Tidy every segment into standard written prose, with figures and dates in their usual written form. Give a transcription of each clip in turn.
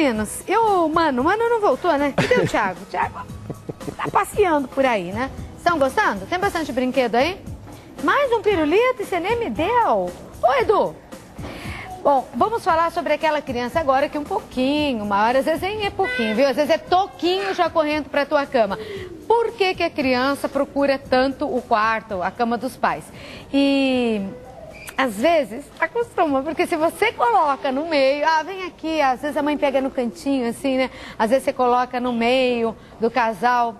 meninos, o Mano não voltou, né? Cadê o Thiago? O Thiago tá passeando por aí, né? Estão gostando? Tem bastante brinquedo aí? Mais um pirulito e você nem me deu. Ô, Edu! Bom, vamos falar sobre aquela criança agora que um pouquinho maior, às vezes nem é pouquinho, viu? Às vezes é toquinho já correndo pra tua cama. Por que que a criança procura tanto o quarto, a cama dos pais? E às vezes acostuma, porque se você coloca no meio, vem aqui, às vezes a mãe pega no cantinho assim, né? Às vezes você coloca no meio do casal.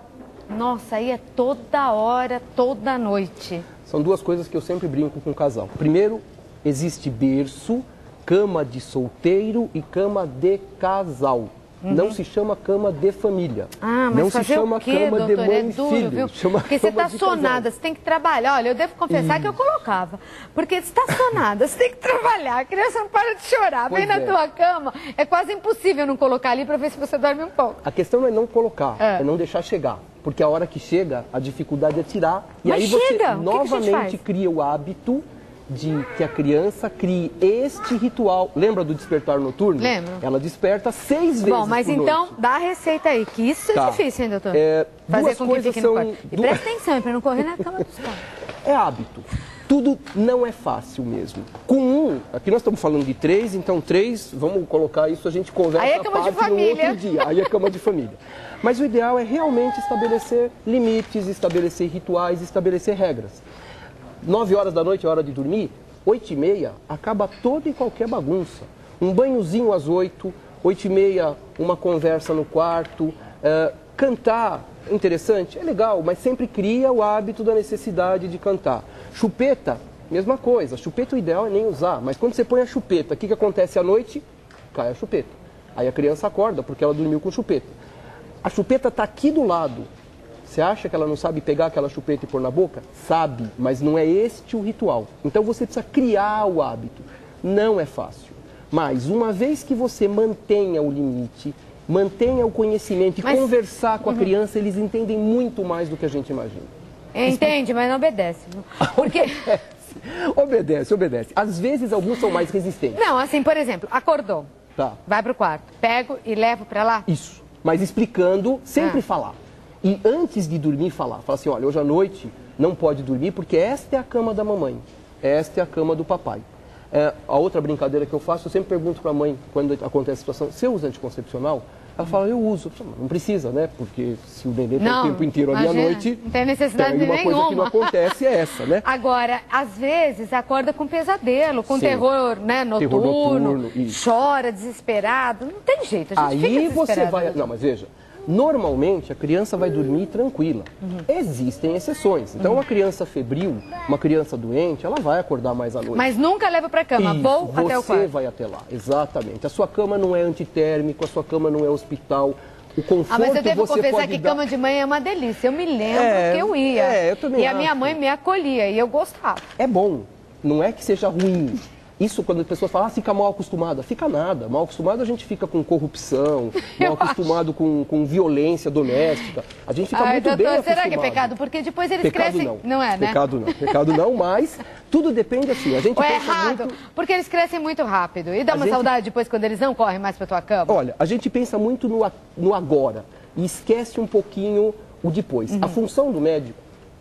Nossa, aí é toda hora, toda noite. São duas coisas que eu sempre brinco com o casal. Primeiro, existe berço, cama de solteiro e cama de casal. Não se chama cama de família. Mas não fazer se chama o quê, cama doutor? de mãe É duro, e filho. viu? Chama porque você cama tá de sonada, casal. você tem que trabalhar. Olha, eu devo confessar que eu colocava. Porque você tá sonada, você tem que trabalhar. A criança não para de chorar. Pois Vem na é. tua cama. É quase impossível não colocar ali pra ver se você dorme um pouco. A questão não é não colocar, é não deixar chegar. Porque a hora que chega, a dificuldade é tirar. E Mas aí chega! você O que que a gente novamente faz? cria o hábito de que a criança crie este ritual. Lembra do despertar noturno? Lembro. Ela desperta 6 vezes Bom, mas por então noite. dá a receita aí, que isso é Tá. difícil, hein, doutor? Duas Fazer com que coisas fique no são... quarto. E presta atenção, pra não correr na cama dos pais. É hábito. Tudo não é fácil mesmo. Com aqui nós estamos falando de 3, então 3, vamos colocar isso, a gente conversa Aí é cama de a parte no família. outro dia. Aí é cama de família. Mas o ideal é realmente estabelecer limites, estabelecer rituais, estabelecer regras. 9 horas da noite é hora de dormir, 8h30 acaba toda e qualquer bagunça. Um banhozinho às 8, 8h30 uma conversa no quarto, cantar, interessante, é legal, mas sempre cria o hábito da necessidade de cantar. Chupeta, mesma coisa, chupeta o ideal é nem usar, mas quando você põe a chupeta, o que acontece à noite? Cai a chupeta. Aí a criança acorda porque ela dormiu com chupeta. A chupeta está aqui do lado. Você acha que ela não sabe pegar aquela chupeta e pôr na boca? Sabe, mas não é este o ritual. Então você precisa criar o hábito. Não é fácil. Mas uma vez que você mantenha o limite, mantenha o conhecimento e conversar com a criança, eles entendem muito mais do que a gente imagina. Entende, mas não obedece. Porque... Obedece, obedece. Às vezes alguns são mais resistentes. Não, assim, por exemplo, acordou. Tá. Vai pro quarto. Pego e levo pra lá. Isso. Mas explicando, sempre falar. E antes de dormir, falar. Fala assim, olha, hoje à noite não pode dormir porque esta é a cama da mamãe. Esta é a cama do papai. A outra brincadeira que eu faço, eu sempre pergunto para a mãe, quando acontece a situação, você usa anticoncepcional? Ela fala, eu uso. Eu falo, não precisa, né? Porque se o neném tem o tempo inteiro ali à noite... Não tem necessidade uma nenhuma. coisa que não acontece é essa, né? Agora, às vezes, acorda com pesadelo, com Sim. terror, né, noturno, isso. chora desesperado. Não tem jeito, a gente fica Aí você desesperado, vai... né? Não, mas veja, normalmente a criança vai dormir tranquila. Existem exceções. Então, uma criança febril, uma criança doente, ela vai acordar mais à noite. Mas nunca leva pra cama, Isso, vou até o você quarto. vai até lá, exatamente. A sua cama não é antitérmico, a sua cama não é hospital. O conforto Mas eu devo você confessar pode que dar... cama de mãe é uma delícia. Eu me lembro que eu ia. eu também e a acho. minha mãe me acolhia e eu gostava. É bom, não é que seja ruim. Isso quando as pessoas falam, fica mal acostumada. Fica nada. Mal acostumado a gente fica com corrupção, mal acostumado com violência doméstica. A gente fica muito doutor, bem acostumado. será que é pecado? Porque depois eles Pecado crescem... não. é, né? Pecado não, mas tudo depende assim. A gente Ou é pensa errado, muito... porque eles crescem muito rápido. E dá uma saudade depois quando eles não correm mais pra tua cama? Olha, a gente pensa muito no agora e esquece um pouquinho o depois. A função do médico,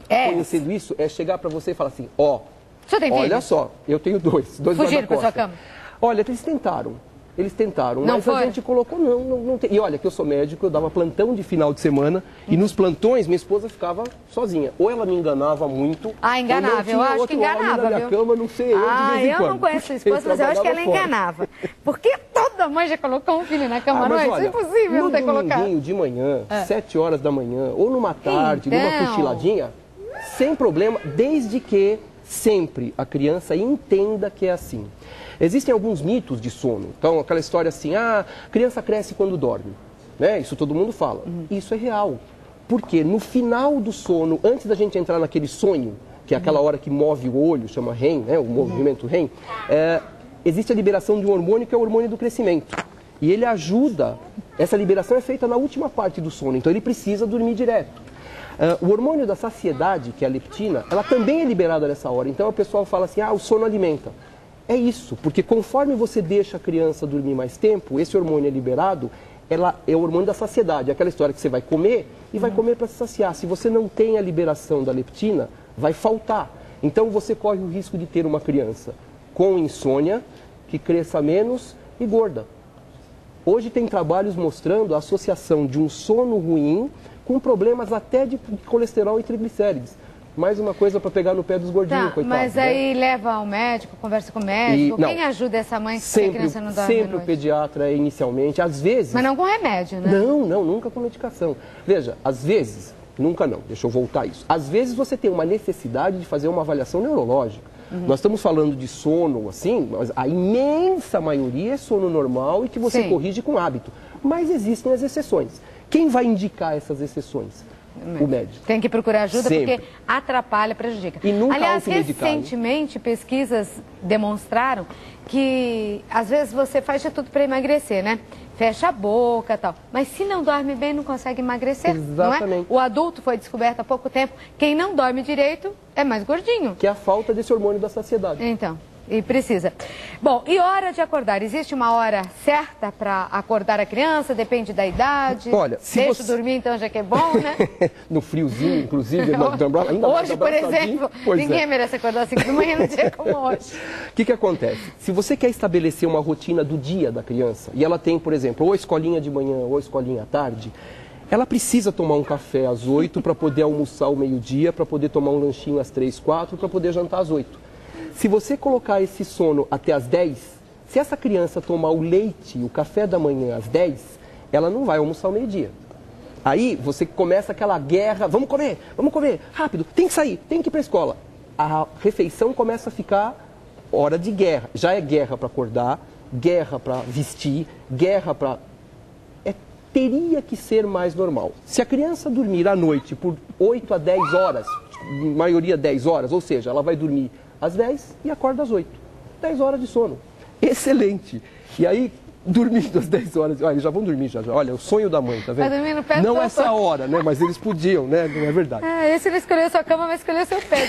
conhecendo isso, é chegar para você e falar assim, ó, O senhor tem olha filho? só, eu tenho dois Fugiram pra guarda-costas. sua cama? Olha, eles tentaram, Não mas foram? a gente colocou, não tem. E olha, que eu sou médico, eu dava plantão de final de semana, e nos plantões minha esposa ficava sozinha. Ou ela me enganava muito, enganava, ou não tinha eu acho que outro homem enganava, na minha viu? cama, não sei, eu de vez em eu quando. não conheço sua Ele esposa, mas eu acho que ela trabalhava fora. enganava. Porque toda mãe já colocou um filho na cama à mas noite, olha, é impossível não ter no colocado. dominguinho de manhã, 7 horas da manhã, ou numa tarde, numa Então. cochiladinha, sem problema, desde que sempre a criança entenda que é assim. Existem alguns mitos de sono. Então, aquela história assim, a criança cresce quando dorme. Né? Isso todo mundo fala. Isso é real. Porque no final do sono, antes da gente entrar naquele sonho, que é aquela hora que move o olho, chama REM, né? O movimento REM, existe a liberação de um hormônio que é o hormônio do crescimento. E ele ajuda, essa liberação é feita na última parte do sono, então ele precisa dormir direto. O hormônio da saciedade, que é a leptina, ela também é liberada nessa hora. Então o pessoal fala assim, o sono alimenta. É isso, porque conforme você deixa a criança dormir mais tempo, esse hormônio é liberado, ela é o hormônio da saciedade, aquela história que você vai comer e vai comer para se saciar. Se você não tem a liberação da leptina, vai faltar. Então você corre o risco de ter uma criança com insônia, que cresça menos e gorda. Hoje tem trabalhos mostrando a associação de um sono ruim com problemas até de colesterol e triglicérides. Mais uma coisa para pegar no pé dos gordinhos, coitados. Mas aí leva ao médico, conversa com o médico. Quem ajuda essa mãe que a criança não dorme sempre o pediatra, inicialmente. Às vezes... Mas não com remédio, né? Não, nunca com medicação. Veja, às vezes, nunca não, deixa eu voltar a isso. Às vezes você tem uma necessidade de fazer uma avaliação neurológica. Nós estamos falando de sono, assim, mas a imensa maioria é sono normal e que você corrige com hábito. Mas existem as exceções. Quem vai indicar essas exceções? O médico. Tem que procurar ajuda Sempre. porque atrapalha, prejudica. E nunca Aliás, automedicar, né? recentemente pesquisas demonstraram que às vezes você faz de tudo para emagrecer, né? Fecha a boca e tal. Mas se não dorme bem, não consegue emagrecer. Exatamente. Não é? O adulto foi descoberto há pouco tempo. Quem não dorme direito é mais gordinho. Que é a falta desse hormônio da saciedade. Então, e precisa. Bom, e hora de acordar? Existe uma hora certa para acordar a criança? Depende da idade? Olha, se Deixa você... dormir então já que é bom, né? No friozinho, inclusive. Hoje, por exemplo, ninguém merece acordar às 5 da manhã num dia como hoje. O que acontece? Se você quer estabelecer uma rotina do dia da criança, e ela tem, por exemplo, ou escolinha de manhã ou escolinha à tarde, ela precisa tomar um café às 8 para poder almoçar ao meio-dia, para poder tomar um lanchinho às 3, 4, para poder jantar às 8. Se você colocar esse sono até às 10, se essa criança tomar o leite, o café da manhã às 10, ela não vai almoçar ao meio-dia. Aí você começa aquela guerra, vamos comer, rápido, tem que sair, tem que ir para a escola. A refeição começa a ficar hora de guerra. Já é guerra para acordar, guerra para vestir, guerra para... Teria que ser mais normal. Se a criança dormir à noite por 8 a 10 horas, maioria 10 horas, ou seja, ela vai dormir às 10 e acorda às 8. 10 horas de sono. Excelente. E aí, dormindo às 10 horas, olha, eles já vão dormir já. Olha, o sonho da mãe, tá vendo? Vai dormir no pé do Não doutor. essa hora, né? Mas eles podiam, né? Não é verdade. Esse não escolheu a sua cama, mas escolheu o seu pé.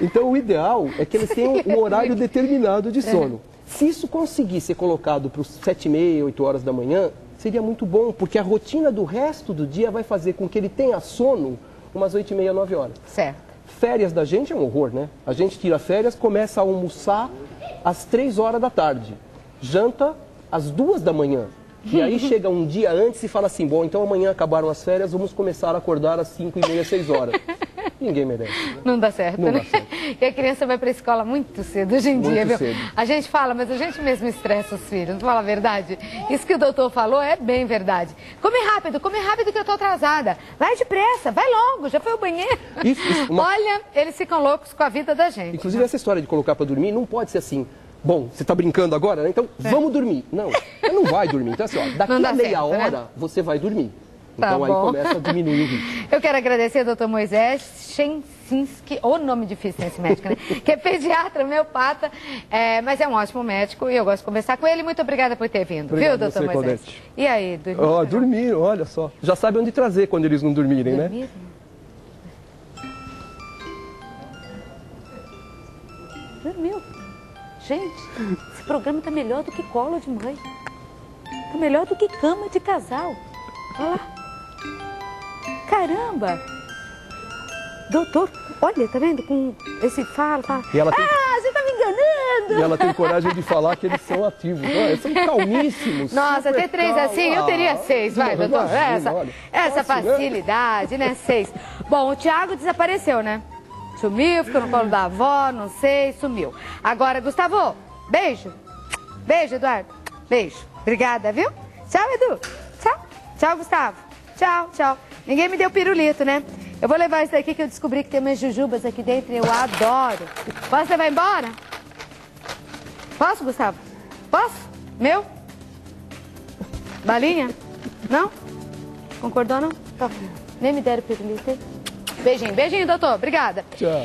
Então, o ideal é que eles tenham um horário determinado de sono. Se isso conseguir ser colocado para os 7h30, 8 horas da manhã, seria muito bom, porque a rotina do resto do dia vai fazer com que ele tenha sono umas 8h30, 9 horas. Certo. Férias da gente é um horror, né? A gente tira férias, começa a almoçar às 3 horas da tarde, janta às 2 da manhã. E aí chega um dia antes e fala assim, bom, então amanhã acabaram as férias, vamos começar a acordar às 5h30, 6 horas. Ninguém merece. Né? Não dá certo, Não né? dá certo. E a criança vai para a escola muito cedo hoje em dia, viu? Cedo. A gente fala, mas a gente mesmo estressa os filhos, não fala a verdade? Isso que o doutor falou é bem verdade. Come rápido que eu tô atrasada. Vai depressa, vai logo, já foi ao banheiro. Olha, eles ficam loucos com a vida da gente. Inclusive, essa história de colocar para dormir não pode ser assim. Bom, você está brincando agora, né? Então vamos dormir. Não, você não vai dormir. Então, assim, ó, daqui a meia hora, né? Você vai dormir. Então, tá aí começa a diminuir o ritmo. Eu quero agradecer ao doutor Moisés Schensinski, o nome difícil nesse médico, né? Que é pediatra, homeopata, mas é um ótimo médico e eu gosto de conversar com ele. Muito obrigada por ter vindo, Obrigado, viu, doutor você, Moisés? Claudete. E aí, dormiram? Dormiram, olha só. Já sabe onde trazer quando eles não dormirem, né? Dormiu. Gente, esse programa tá melhor do que colo de mãe. Tá melhor do que cama de casal. Olha lá. Caramba! Doutor, olha, tá vendo? Com esse fala. E ela tem... você tá me enganando! E ela tem coragem de falar que eles são ativos. Eles são calmíssimos. Nossa, ter 3 assim, eu teria 6, vai, doutor. Essa facilidade, né? 6. Bom, o Thiago desapareceu, né? Sumiu, ficou no colo da avó, não sei, sumiu. Agora, Gustavo, beijo. Beijo, Eduardo. Beijo. Obrigada, viu? Tchau, Edu. Tchau. Tchau, Gustavo. Tchau, tchau. Ninguém me deu pirulito, né? Eu vou levar isso daqui que eu descobri que tem umas jujubas aqui dentro e eu adoro. Posso levar embora? Posso, Gustavo? Posso? Meu? Balinha? Não? Concordou, não? Tá. Nem me deram pirulito, hein? Beijinho, beijinho, doutor. Obrigada. Tchau.